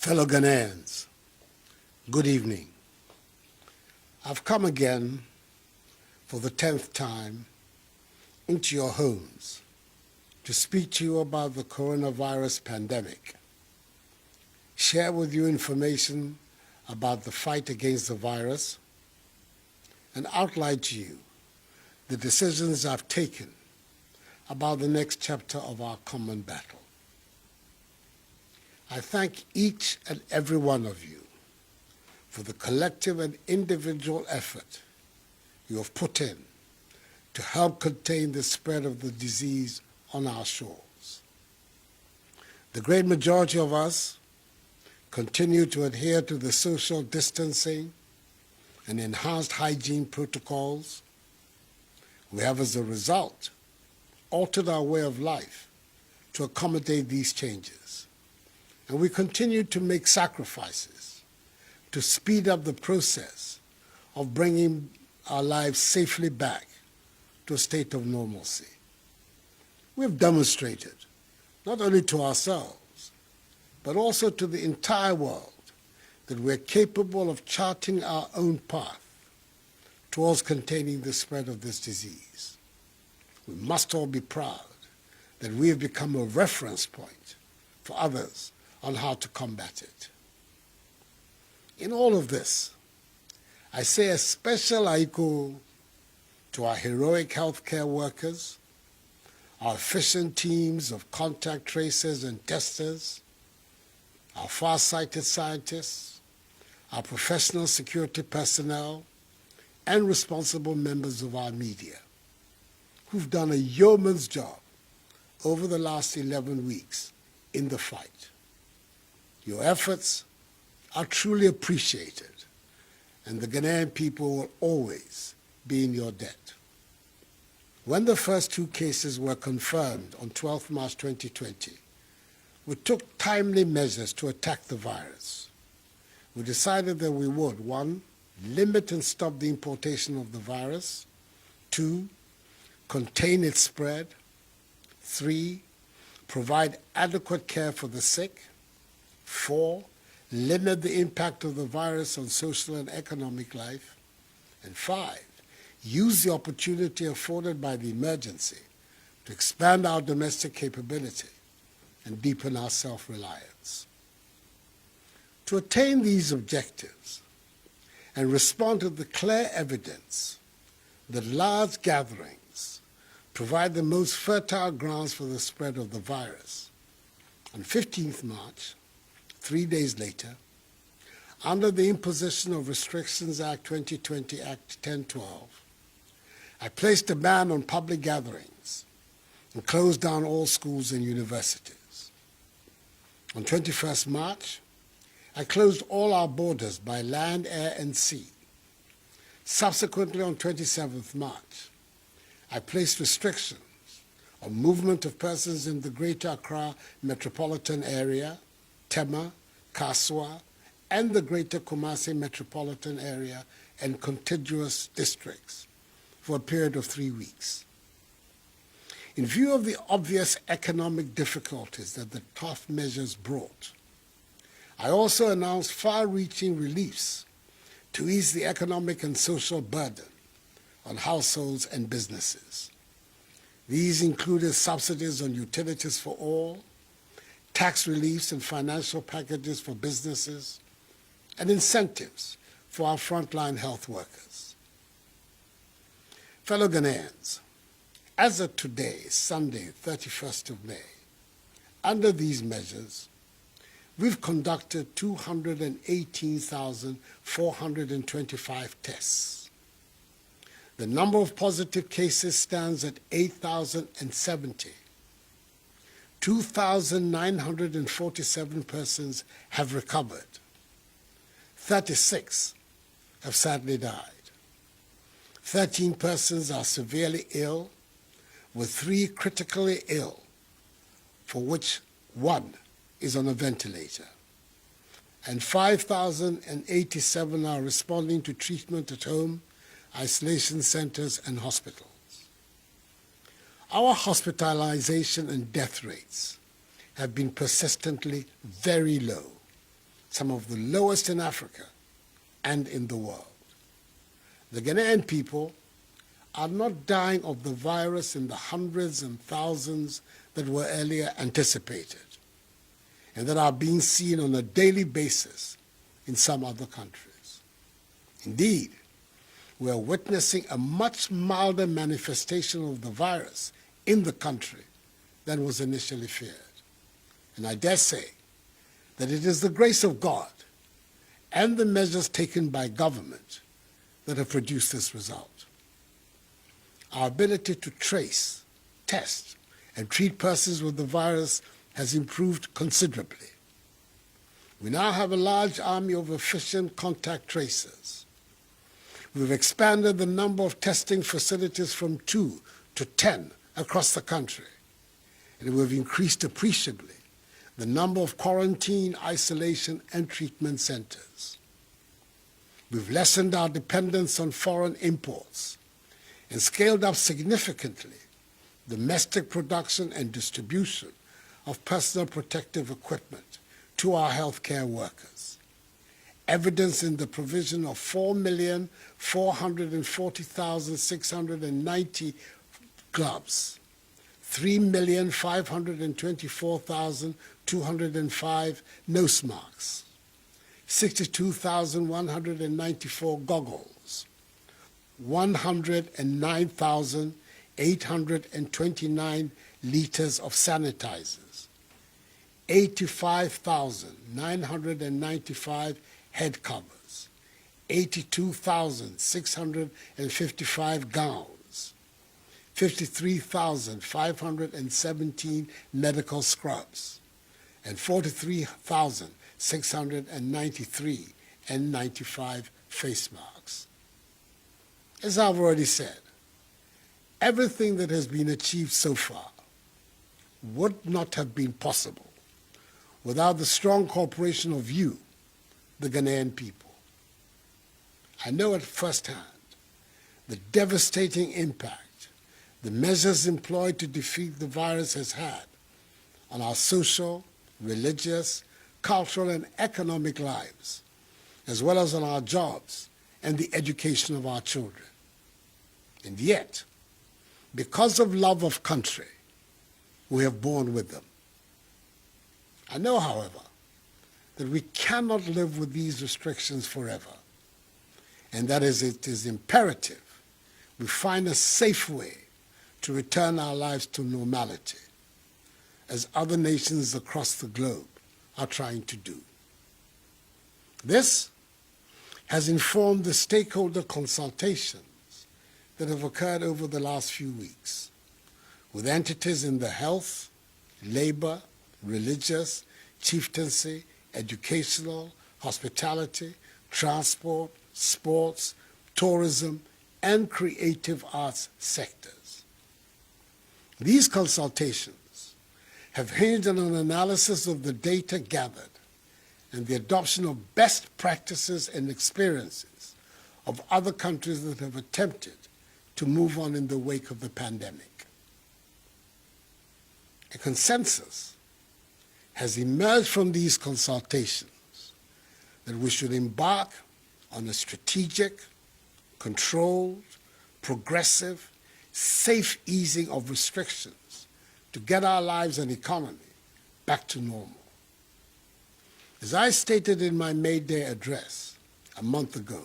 Fellow Ghanaians, good evening. I've come again for the 10th time into your homes to speak to you about the coronavirus pandemic, share with you information about the fight against the virus, and outline to you the decisions I've taken about the next chapter of our common battle. I thank each and every one of you for the collective and individual effort you have put in to help contain the spread of the disease on our shores. The great majority of us continue to adhere to the social distancing and enhanced hygiene protocols. We have, as a result, altered our way of life to accommodate these changes. And we continue to make sacrifices to speed up the process of bringing our lives safely back to a state of normalcy. We have demonstrated, not only to ourselves, but also to the entire world, that we're capable of charting our own path towards containing the spread of this disease. We must all be proud that we have become a reference point for others on how to combat it. In all of this, I say a special aiko to our heroic healthcare workers, our efficient teams of contact tracers and testers, our far-sighted scientists, our professional security personnel, and responsible members of our media, who've done a yeoman's job over the last 11 weeks in the fight. Your efforts are truly appreciated, and the Ghanaian people will always be in your debt. When the first 2 cases were confirmed on 12 March 2020, we took timely measures to attack the virus. We decided that we would, 1, limit and stop the importation of the virus, 2, contain its spread, 3, provide adequate care for the sick, 4, limit the impact of the virus on social and economic life, and 5, use the opportunity afforded by the emergency to expand our domestic capability and deepen our self-reliance. To attain these objectives and respond to the clear evidence that large gatherings provide the most fertile grounds for the spread of the virus, on 15th March, 3 days later, under the imposition of Restrictions Act 2020 Act 1012, I placed a ban on public gatherings and closed down all schools and universities. On 21st March, I closed all our borders by land, air, and sea. Subsequently, on 27th March, I placed restrictions on movement of persons in the Greater Accra metropolitan area, Tema, Kaswa, and the Greater Kumasi metropolitan area and contiguous districts for a period of 3 weeks. In view of the obvious economic difficulties that the tough measures brought, I also announced far-reaching reliefs to ease the economic and social burden on households and businesses. These included subsidies on utilities for all, tax reliefs and financial packages for businesses, and incentives for our frontline health workers. Fellow Ghanaians, as of today, Sunday, 31st of May, under these measures, we've conducted 218,425 tests. The number of positive cases stands at 8,070. 2,947 persons have recovered. 36 have sadly died. 13 persons are severely ill, with 3 critically ill, for which 1 is on a ventilator. And 5,087 are responding to treatment at home, isolation centers, and hospitals. Our hospitalization and death rates have been persistently very low, some of the lowest in Africa and in the world. The Ghanaian people are not dying of the virus in the hundreds and thousands that were earlier anticipated and that are being seen on a daily basis in some other countries. Indeed, we are witnessing a much milder manifestation of the virus in the country than was initially feared. And I dare say that it is the grace of God and the measures taken by government that have produced this result. Our ability to trace, test, and treat persons with the virus has improved considerably. We now have a large army of efficient contact tracers. We've expanded the number of testing facilities from 2 to 10 across the country, and we've increased appreciably the number of quarantine, isolation, and treatment centers. We've lessened our dependence on foreign imports and scaled up significantly domestic production and distribution of personal protective equipment to our healthcare workers, evidence in the provision of 4,440,690 gloves, 3,524,205 nose masks, 62,194 goggles, 109,829 liters of sanitizers, 85,995 head covers, 82,655 gowns, 53,517 medical scrubs, and 43,693 N95 face masks. As I've already said, everything that has been achieved so far would not have been possible without the strong cooperation of you, the Ghanaian people. I know at first hand the devastating impact the measures employed to defeat the virus has had on our social, religious, cultural, and economic lives, as well as on our jobs and the education of our children. And yet, because of love of country, we have borne with them. I know, however, that we cannot live with these restrictions forever, and that is, it is imperative we find a safe way to return our lives to normality, as other nations across the globe are trying to do. This has informed the stakeholder consultations that have occurred over the last few weeks with entities in the health, labor, religious, chieftaincy, educational, hospitality, transport, sports, tourism, and creative arts sectors. These consultations have hinged on an analysis of the data gathered and the adoption of best practices and experiences of other countries that have attempted to move on in the wake of the pandemic. A consensus has emerged from these consultations that we should embark on a strategic, controlled, progressive, safe easing of restrictions to get our lives and economy back to normal. As I stated in my May Day address a month ago,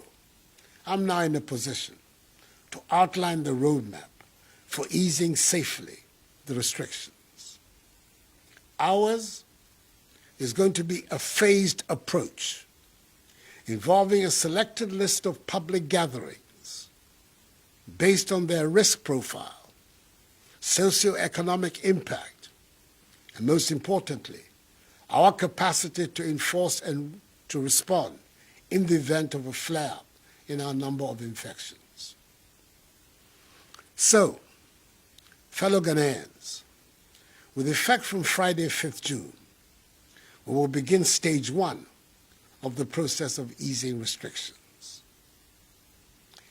I'm now in a position to outline the roadmap for easing safely the restrictions. Ours is going to be a phased approach involving a selected list of public gatherings based on their risk profile, socioeconomic impact, and most importantly, our capacity to enforce and to respond in the event of a flare-up in our number of infections. So, fellow Ghanaians, with effect from Friday, 5th June, we will begin stage 1 of the process of easing restrictions.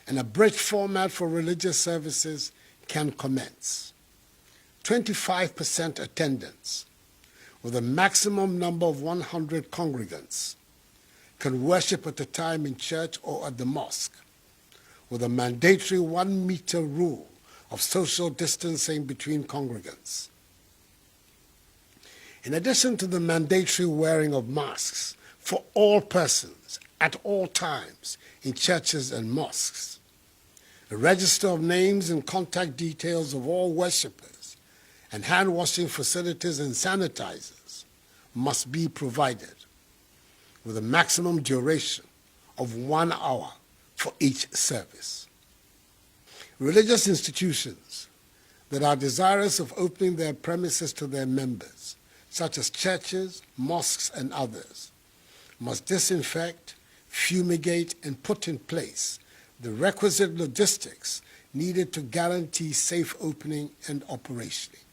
An abridged format for religious services can commence. 25% attendance with a maximum number of 100 congregants can worship at a time in church or at the mosque, with a mandatory 1 meter rule of social distancing between congregants. In addition to the mandatory wearing of masks for all persons at all times in churches and mosques, a register of names and contact details of all worshippers and hand-washing facilities and sanitizers must be provided, with a maximum duration of 1 hour for each service. Religious institutions that are desirous of opening their premises to their members, such as churches, mosques, and others, must disinfect, fumigate, and put in place the requisite logistics needed to guarantee safe opening and operationing.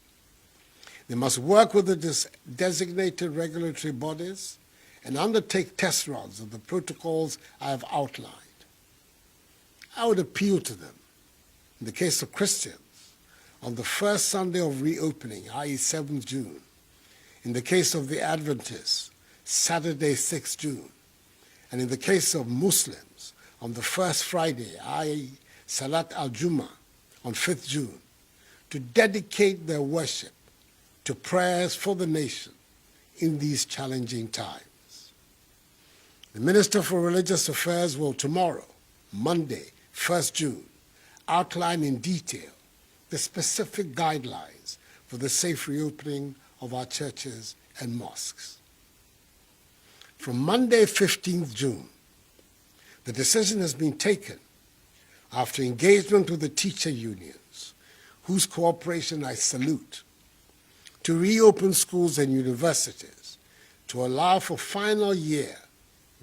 They must work with the designated regulatory bodies and undertake test runs of the protocols I have outlined. I would appeal to them, in the case of Christians, on the first Sunday of reopening, i.e. 7th June, in the case of the Adventists, Saturday, 6th June, and in the case of Muslims, on the first Friday, i.e. Salat al-Jum'ah, on 5th June, to dedicate their worship to prayers for the nation in these challenging times. The Minister for Religious Affairs will tomorrow, Monday, 1st June, outline in detail the specific guidelines for the safe reopening of our churches and mosques. From Monday, 15th June, the decision has been taken after engagement with the teacher unions, whose cooperation I salute, to reopen schools and universities to allow for final year,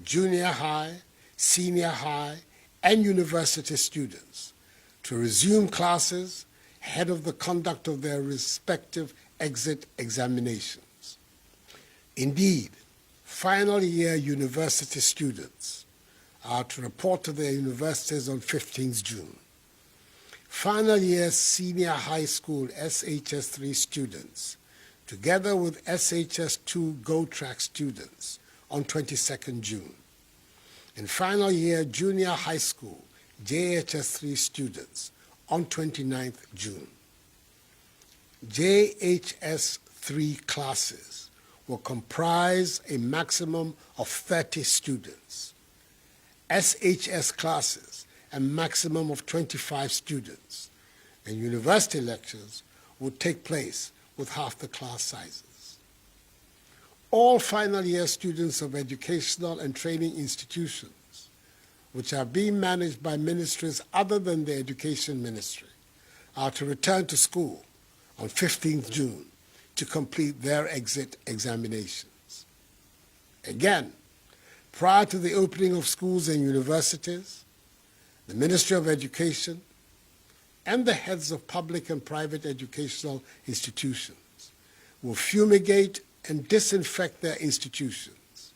junior high, senior high, and university students to resume classes ahead of the conduct of their respective exit examinations. Indeed, final year university students are to report to their universities on 15th June. Final year senior high school SHS3 students, together with SHS2 Go Track students, on 22nd June. And final year junior high school JHS3 students on 29th June. JHS3 classes will comprise a maximum of 30 students. SHS classes a maximum of 25 students, and university lectures will take place with half the class sizes. All final year students of educational and training institutions, which are being managed by ministries other than the Education Ministry, are to return to school on 15th June to complete their exit examinations. Again, prior to the opening of schools and universities, the Ministry of Education and the heads of public and private educational institutions will fumigate and disinfect their institutions.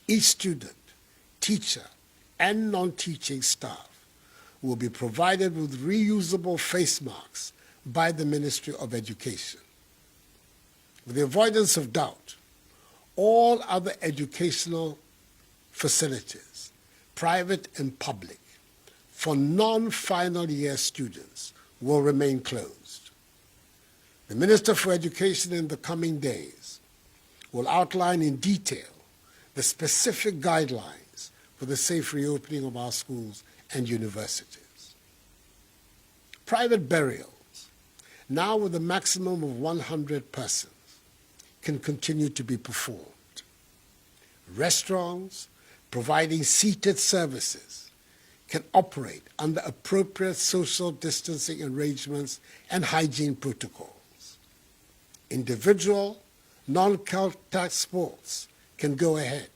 Each student, teacher, and non-teaching staff will be provided with reusable face masks by the Ministry of Education. With the avoidance of doubt, all other educational facilities, private and public, for non-final year students will remain closed. The Minister for Education in the coming days will outline in detail the specific guidelines for the safe reopening of our schools and universities. Private burials, now with a maximum of 100 persons, can continue to be performed. Restaurants providing seated services can operate under appropriate social distancing arrangements and hygiene protocols. Individual, non-contact sports can go ahead.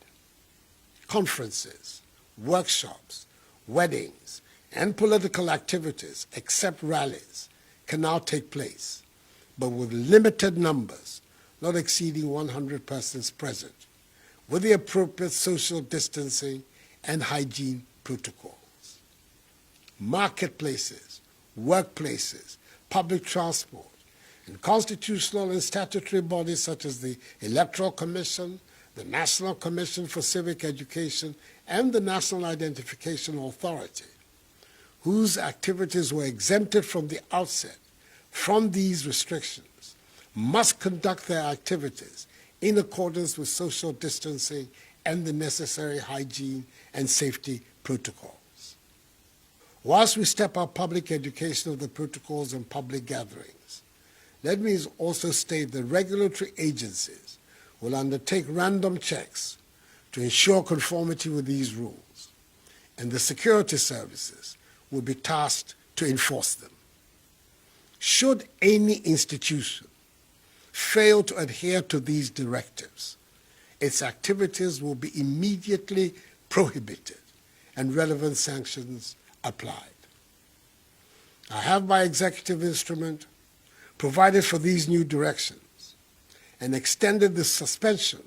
Conferences, workshops, weddings, and political activities, except rallies, can now take place, but with limited numbers, not exceeding 100 persons present, with the appropriate social distancing and hygiene protocols. Marketplaces, workplaces, public transport, and constitutional and statutory bodies such as the Electoral Commission, the National Commission for Civic Education and the National Identification Authority, whose activities were exempted from the outset from these restrictions, must conduct their activities in accordance with social distancing and the necessary hygiene and safety protocols. Whilst we step up public education of the protocols and public gatherings, let me also state that regulatory agencies will undertake random checks to ensure conformity with these rules, and the security services will be tasked to enforce them. Should any institution fail to adhere to these directives, its activities will be immediately prohibited and relevant sanctions applied. I have by executive instrument provided for these new directions and extended the suspension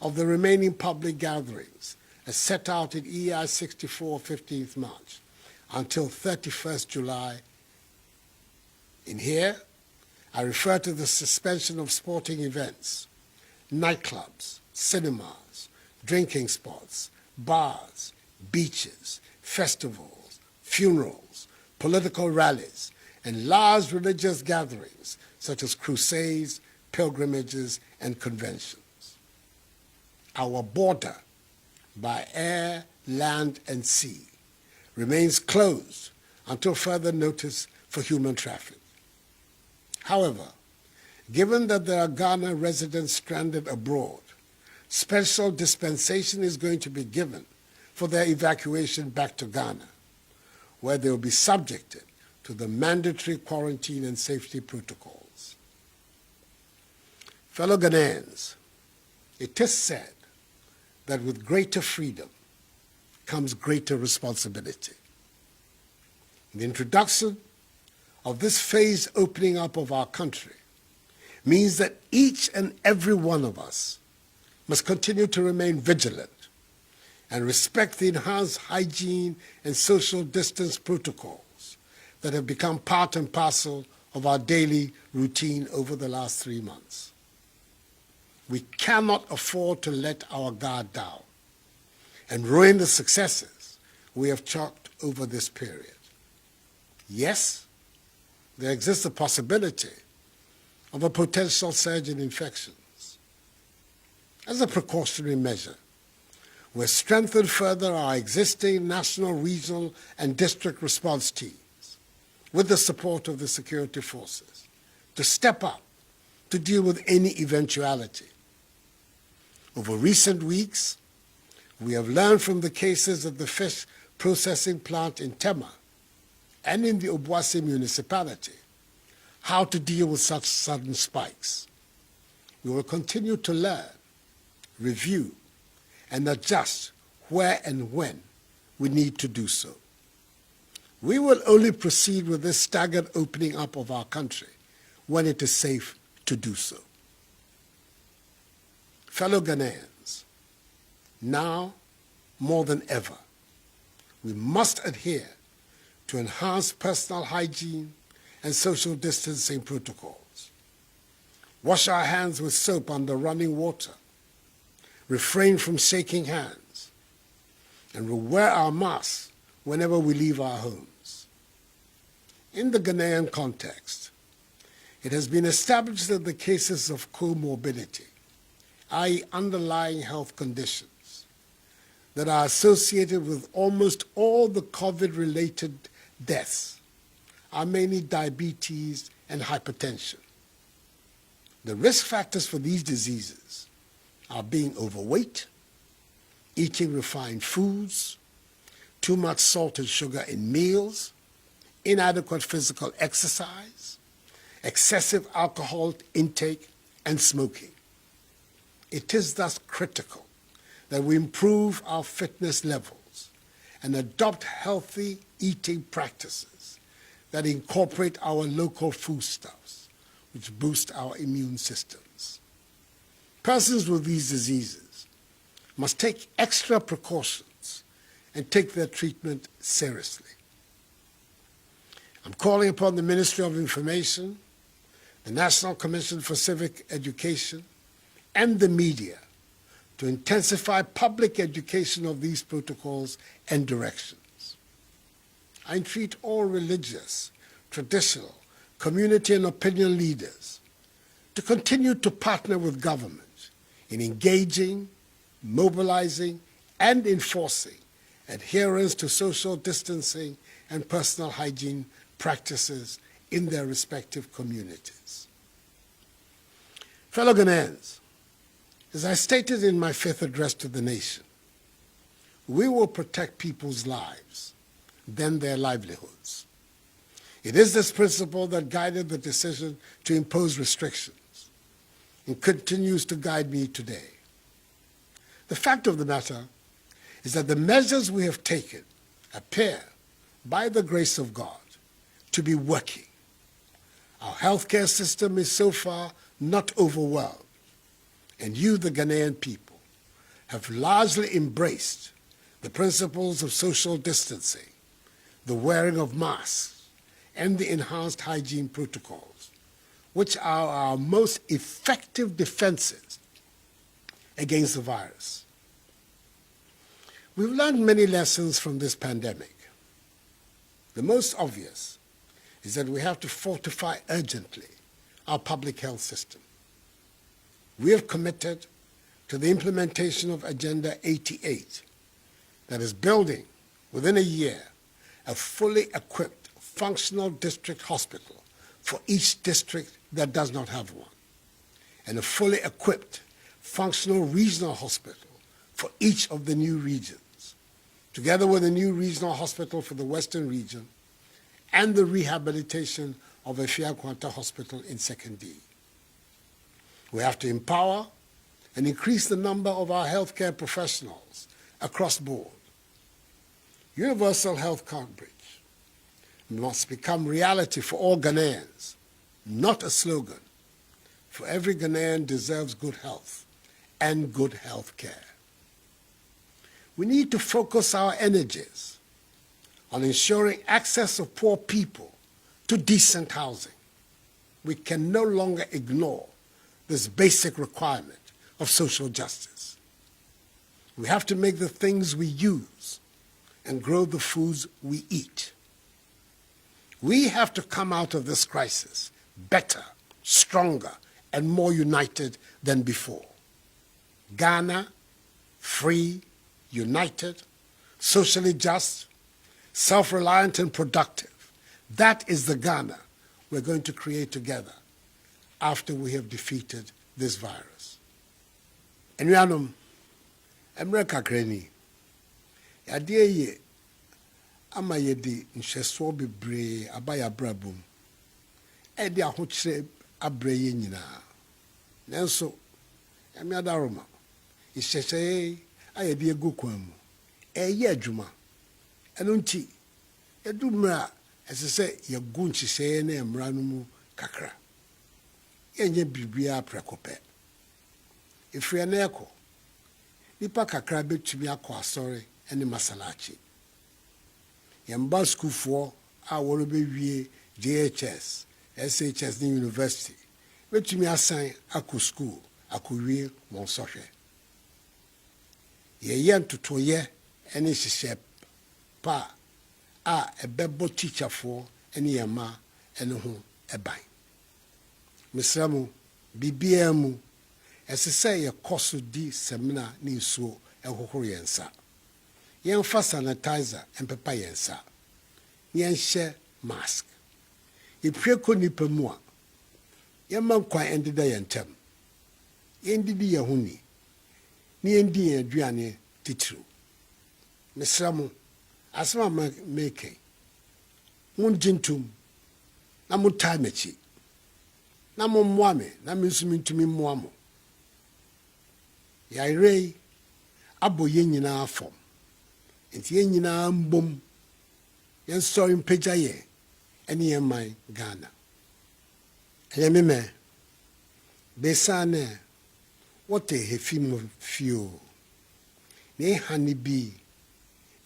of the remaining public gatherings as set out in EI 64 15th March until 31st July. In here, I refer to the suspension of sporting events, nightclubs, cinemas, drinking spots, bars, beaches, festivals, funerals, political rallies, and large religious gatherings such as crusades, pilgrimages, and conventions. Our border by air, land, and sea remains closed until further notice for human traffic. However, given that there are Ghana residents stranded abroad, special dispensation is going to be given for their evacuation back to Ghana, where they will be subjected to the mandatory quarantine and safety protocols. Fellow Ghanaians, it is said that with greater freedom comes greater responsibility. The introduction of this phased opening up of our country means that each and every one of us must continue to remain vigilant and respect the enhanced hygiene and social distance protocols that have become part and parcel of our daily routine over the last 3 months. We cannot afford to let our guard down and ruin the successes we have chalked over this period. Yes, there exists a possibility of a potential surge in infections. As a precautionary measure, we've strengthened further our existing national, regional, and district response teams with the support of the security forces to step up to deal with any eventuality. Over recent weeks, we have learned from the cases at the fish processing plant in Tema and in the Obuasi municipality how to deal with such sudden spikes. We will continue to learn, review, and adjust where and when we need to do so. We will only proceed with this staggered opening up of our country when it is safe to do so. Fellow Ghanaians, now more than ever, we must adhere to enhanced personal hygiene and social distancing protocols. Wash our hands with soap under running water, refrain from shaking hands, and we'll wear our masks whenever we leave our homes. In the Ghanaian context, it has been established that the cases of comorbidity, i.e. underlying health conditions, that are associated with almost all the COVID-related deaths are mainly diabetes and hypertension. The risk factors for these diseases are being overweight, eating refined foods, too much salt and sugar in meals, inadequate physical exercise, excessive alcohol intake, and smoking. It is thus critical that we improve our fitness levels and adopt healthy eating practices that incorporate our local foodstuffs, which boost our immune systems. Persons with these diseases must take extra precautions and take their treatment seriously. I'm calling upon the Ministry of Information, the National Commission for Civic Education, and the media to intensify public education of these protocols and directions. I entreat all religious, traditional, community and opinion leaders to continue to partner with government in engaging, mobilizing, and enforcing adherence to social distancing and personal hygiene practices in their respective communities. Fellow Ghanaians, as I stated in my fifth address to the nation, we will protect people's lives, then their livelihoods. It is this principle that guided the decision to impose restrictions and continues to guide me today. The fact of the matter is that the measures we have taken appear, by the grace of God, to be working. Our healthcare system is so far not overwhelmed, and you, the Ghanaian people, have largely embraced the principles of social distancing, the wearing of masks, and the enhanced hygiene protocols, which are our most effective defenses against the virus. We've learned many lessons from this pandemic. The most obvious is that we have to fortify urgently our public health system. We have committed to the implementation of Agenda 88, that is building, within a year, a fully equipped, functional district hospital for each district that does not have one, and a fully equipped, functional regional hospital for each of the new regions, together with a new regional hospital for the Western region and the rehabilitation of Efia-Kwanta Hospital in 2nd D. We have to empower and increase the number of our healthcare professionals across board. Universal health coverage must become reality for all Ghanaians, not a slogan, for every Ghanaian deserves good health and good health care. We need to focus our energies on ensuring access of poor people to decent housing. We can no longer ignore this basic requirement of social justice. We have to make the things we use and grow the foods we eat. We have to come out of this crisis better, stronger, and more united than before. Ghana, free, united, socially just, self-reliant and productive. That is the Ghana we're going to create together after we have defeated this virus. Enuanom, emre kakrani, yadeɛ ye ama yɛde nhwɛsoɔ bebree aba yɛabrabom, ɛde ahokyerɛ abrɛ yɛ nyinaa. Nanso, ɛme adaroma, nhyehyɛeɛ a yɛde egu kwan mu, ɛyɛ adwuma. Ɛno nti, yɛdu mmerɛ a ɛsɛ sɛ yɛgu nhyehyɛeɛ ne mmara no mu kakra. Yɛnyɛ biribiara prɛko pɛ. Ɛfiri ɛnnɛ ɛkɔ, nipa kakra bɛtumi akɔ asɔre ne masalaakye. Yɛmba sukuufoɔ a wɔrebɛwie JHS, SHS ne university bɛtumi asan akɔ school akɔwie wɔn sɔhwɛ. Yɛyɛ ntotoyɛ ne hyehyɛ pa a ɛbɛbɔ teacherfoɔ ne yɛn mma ne ho ban. Mesrɛ mo, biribiara mu, ɛsɛ sɛ yɛkɔ so di seminar ne nsuo ɛhohoro yɛn nsa. Yɛmfa sanitizer mpepa yɛn nsa. Yɛnhyɛ mask. Yɛpue kɔ nipa mu a, yɛmma nkwan ndeda yɛn ntam. Yɛndidi yɛn ho ni. Ne yɛndi yɛn aduane titiriw. Mesrɛ mo, asɛm a meke, mongye ntom na motaa m'akyi. Na mommoa me, na me nso mentumi mmoa mo. Yɛayerɛ yi abɔ yɛn nyinaa fam. Nti yɛn nyinaa mbom, yɛnsɔre mpagya yɛn ne yɛn man Ghana. Ɛyɛ me mɛ, besane wɔte hefi mu fio. Ne ha ne bi,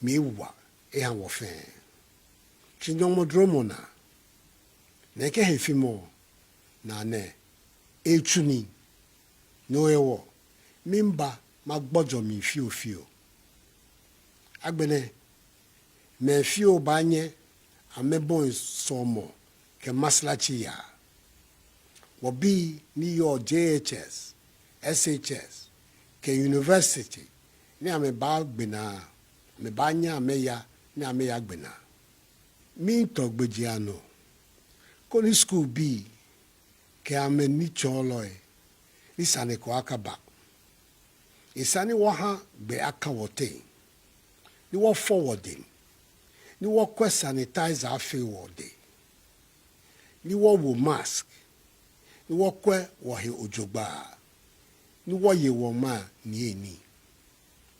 mewa ɛha wɔ fɛn. Chinyɔmɔdromo na, na ɛkɛ hefi mu na ne, etuni, no ewo, mimba magbojo mi fio. Agbene, me fio banye, amebon somo, ke maslachi ya. Wabi ni yo JHS, SHS, ke university, ni ame ba gbena, me banya ameya, ni ameya gbena. Mi tok bejiano, koni school bi, ke ame ni choloy, ni sane kwa akaba. Isani waha be aka wote, ni wa forwarding, ni wa kwe sanitizer afe wode, ni wa wo mask, ni wa kwe wahe ojogba, ni wa ye woma ni eni.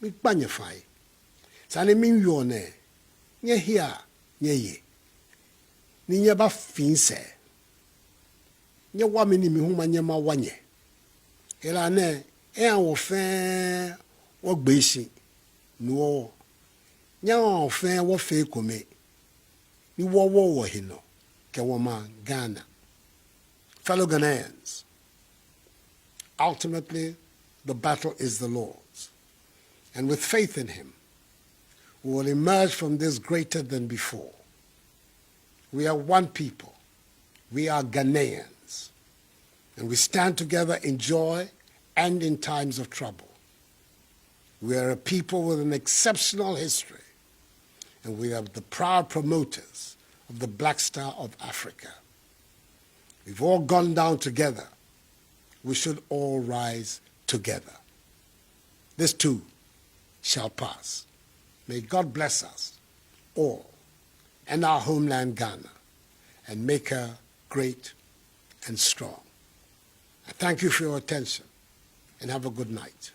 Mi kpanye fai. Sane min yone, nye hia, nye ye. Ni nye ba finse. Nye wame ni mihuma nye ma wanye. Ela ne, an wofen wo gbeshi, no. Nye an wofen wo fe kome. Ni wo hino, ke woma Ghana. Fellow Ghanaians, ultimately, the battle is the Lord's. And with faith in him, we will emerge from this greater than before. We are one people. We are Ghanaians. And we stand together in joy and in times of trouble. We are a people with an exceptional history, and we are the proud promoters of the Black Star of Africa. We've all gone down together. We should all rise together. This too shall pass. May God bless us all and our homeland Ghana and make her great and strong. I thank you for your attention and have a good night.